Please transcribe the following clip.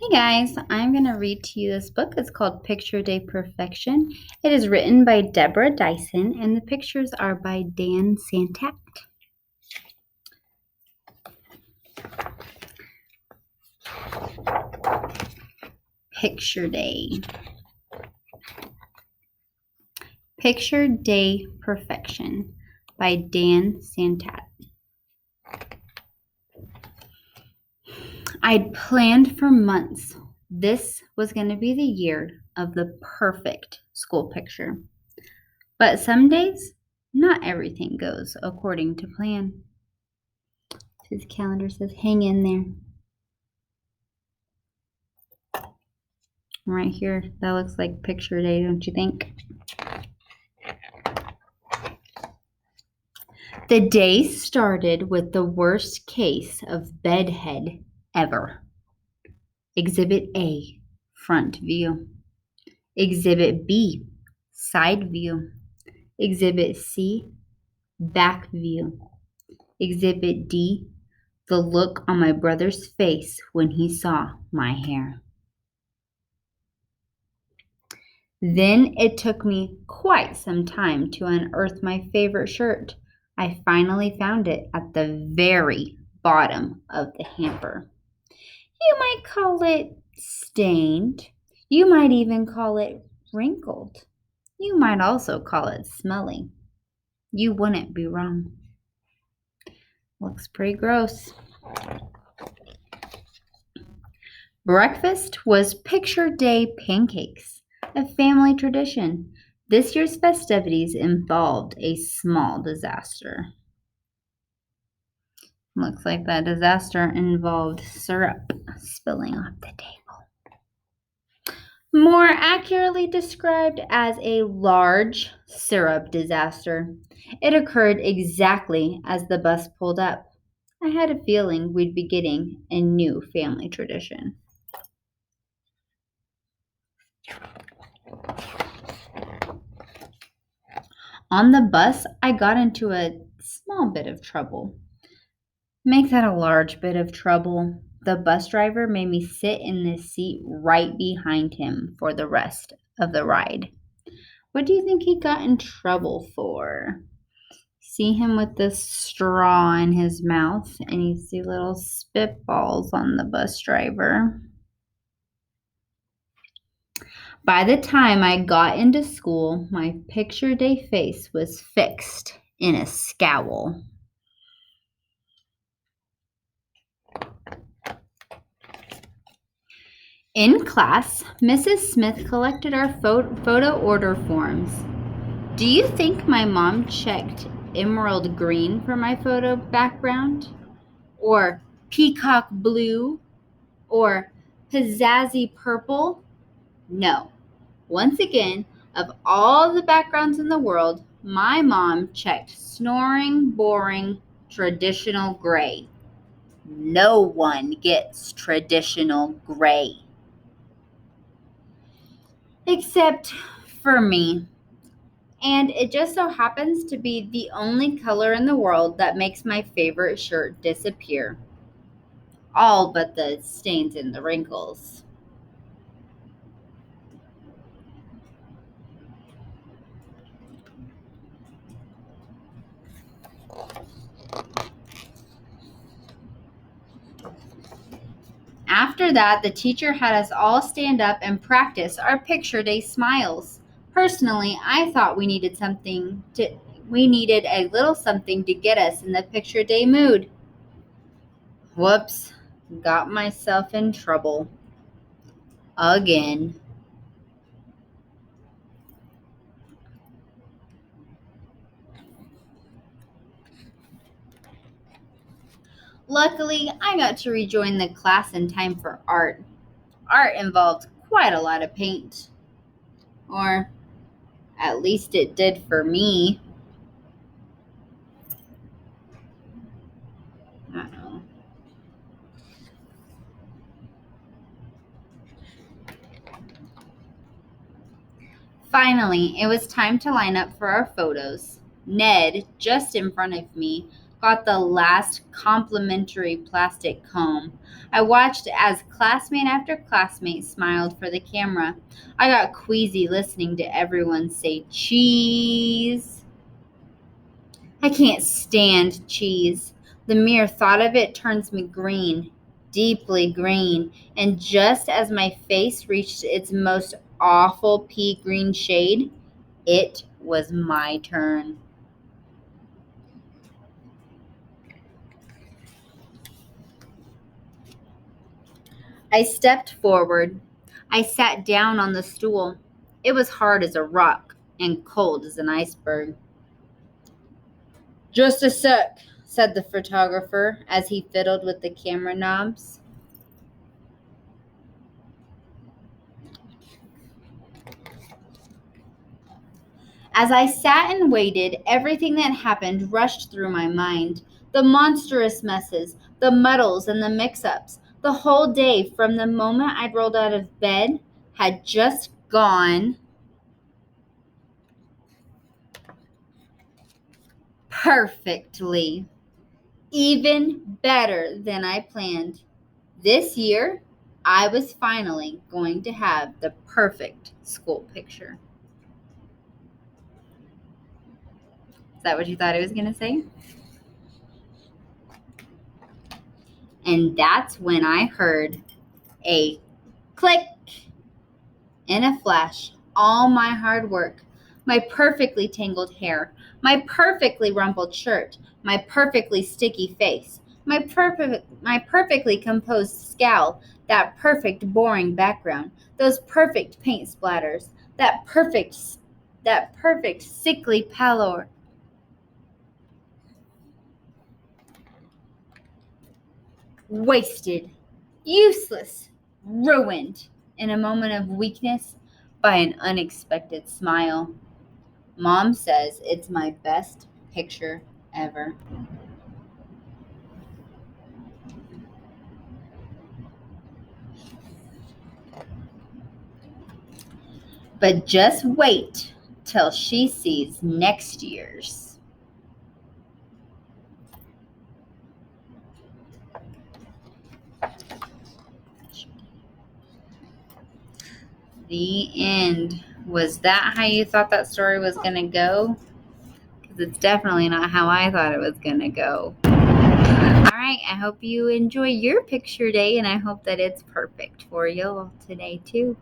Hey guys, I'm going to read to you this book. It's called Picture Day Perfection. It is written by Deborah Dyson, and the pictures are by Dan Santat. Picture Day. Picture Day Perfection by Dan Santat. I'd planned for months. This was going to be the year of the perfect school picture. But some days, not everything goes according to plan. His calendar says, hang in there. Right here, that looks like picture day, don't you think? The day started with the worst case of bedhead ever. Exhibit A, front view. Exhibit B, side view. Exhibit C, back view. Exhibit D, the look on my brother's face when he saw my hair. Then it took me quite some time to unearth my favorite shirt. I finally found it at the very bottom of the hamper. You might call it stained. You might even call it wrinkled. You might also call it smelly. You wouldn't be wrong. Looks pretty gross. Breakfast was picture day pancakes, a family tradition. This year's festivities involved a small disaster. Looks like that disaster involved syrup spilling off the table. More accurately described as a large syrup disaster. It occurred exactly as the bus pulled up. I had a feeling we'd be getting a new family tradition. On the bus, I got into a small bit of trouble. Make that a large bit of trouble. The bus driver made me sit in the seat right behind him for the rest of the ride. What do you think he got in trouble for? See him with this straw in his mouth, and you see little spitballs on the bus driver. By the time I got into school, my picture day face was fixed in a scowl. In class, Mrs. Smith collected our photo order forms. Do you think my mom checked emerald green for my photo background? Or peacock blue? Or pizzazzy purple? No. Once again, of all the backgrounds in the world, my mom checked snoring, boring, traditional gray. No one gets traditional gray. Except for me. And it just so happens to be the only color in the world that makes my favorite shirt disappear. All but the stains and the wrinkles. After that, the teacher had us all stand up and practice our picture day smiles. Personally, I thought we needed a little something to get us in the picture day mood. Whoops, got myself in trouble. Again. Luckily, I got to rejoin the class in time for art. Art involved quite a lot of paint. Or at least it did for me. Uh-oh. Finally, it was time to line up for our photos. Ned, just in front of me, got the last complimentary plastic comb. I watched as classmate after classmate smiled for the camera. I got queasy listening to everyone say cheese. I can't stand cheese. The mere thought of it turns me green, deeply green, and just as my face reached its most awful pea green shade, it was my turn. I stepped forward. I sat down on the stool. It was hard as a rock and cold as an iceberg. Just a sec, said the photographer as he fiddled with the camera knobs. As I sat and waited, everything that happened rushed through my mind. The monstrous messes, the muddles, and the mix ups. The whole day, from the moment I'd rolled out of bed, had just gone perfectly. Even better than I planned. This year, I was finally going to have the perfect school picture. Is that what you thought I was going to say? And that's when I heard a click. In a flash, all my hard work, my perfectly tangled hair, my perfectly rumpled shirt, my perfectly sticky face, my perfectly composed scowl, that perfect boring background, those perfect paint splatters, that perfect sickly pallor, wasted, useless, ruined in a moment of weakness by an unexpected smile. Mom says it's my best picture ever. But just wait till she sees next year's. The end. Was that how you thought that story was going to go? Because it's definitely not how I thought it was going to go. All right, I hope you enjoy your picture day, and I hope that it's perfect for you all today, too.